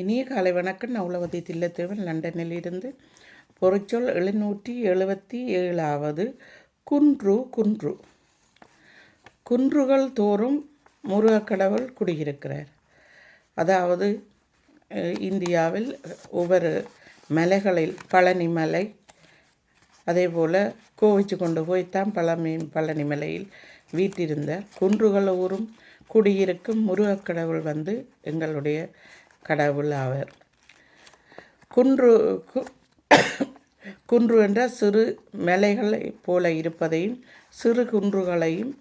இனிய காலை வணக்கம். நவுலவதி தில்லத்தேவன், லண்டனில் இருந்து. பொறிச்சொல் 777வது. குன்று. குன்று குன்றுகள் தோறும் முருகக்கடவுள் குடியிருக்கிறார். அதாவது இந்தியாவில் ஒவ்வொரு மலைகளில் பழனி மலை, அதே போல் கோவிச்சு கொண்டு போய்த்தான் பழனி மலையில் வீட்டிருந்தார். குன்றுகள் ஊரும் குடியிருக்கும் முருகக்கடவுள் எங்களுடைய கடவுள் ஆவர். குன்று என்ற சிறு மலைகளை போல இருப்பதையும் சிறு குன்றுகளையும்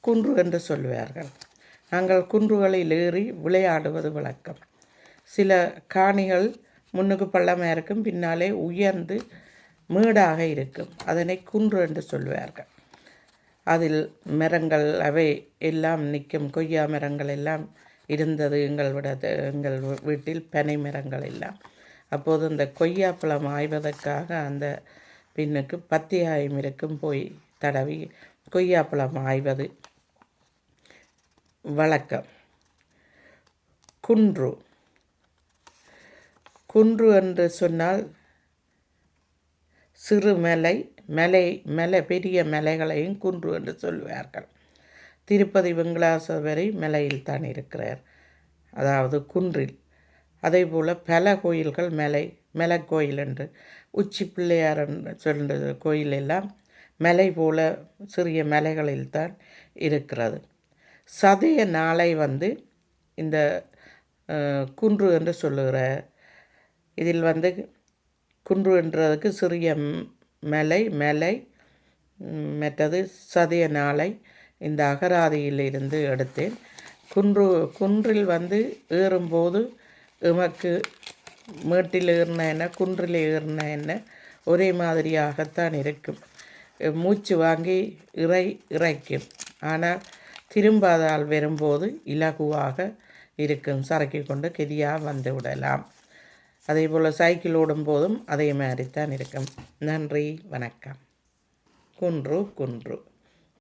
குன்று என்று சொல்வார்கள். நாங்கள் குன்றுகளில் ஏறி விளையாடுவது வழக்கம். சில காணிகள் முன்னுக்கு பள்ளமாக இருக்கும், பின்னாலே உயர்ந்து மேடாக இருக்கும். அதனை குன்று என்று சொல்வார்கள். அதில் மரங்கள் அவை எல்லாம் நிற்கும். கொய்யா மரங்கள் எல்லாம் இருந்தது எங்கள் வீட்டில், பனை மரங்கள் எல்லாம். அப்போது இந்த கொய்யாப்பழம் ஆய்வதற்காக அந்த பின்னுக்கு பத்தியாயம் இருக்கும் போய் தடவி கொய்யாப்பழம் ஆய்வது வழக்கம். குன்று. குன்று என்று சொன்னால் சிறு மலை பெரிய மலைகளையும் குன்று என்று சொல்வார்கள். திருப்பதி வெங்கடாசபரி மலையில் தான் இருக்கிறார், அதாவது குன்றில். அதே போல் பல கோயில்கள் மலை கோயில் என்று, உச்சி பிள்ளையார் என்று சொல்கிற கோயில் எல்லாம் மலை போல சிறிய மலைகளில் தான் இருக்கிறது. சதய நாளை இந்த குன்று என்று சொல்லுகிறார். இதில் குன்று என்றதுக்கு சிறிய மலை மற்றது சதய நாளை இந்த அகராதியிலிருந்து எடுத்தேன். குன்றில் ஏறும்போது எமக்கு மேட்டில் ஏறின என்ன குன்றில் ஏறின என்ன ஒரே மாதிரியாகத்தான் இருக்கும். மூச்சு வாங்கி இறைக்கும். ஆனால் திரும்பாதால் வரும்போது இலகுவாக இருக்கும். சரக்கி கொண்டு கெதியாக வந்து விடலாம். அதே போல் சைக்கிள் ஓடும் போதும் அதே மாதிரித்தான் இருக்கும். நன்றி, வணக்கம். குன்று.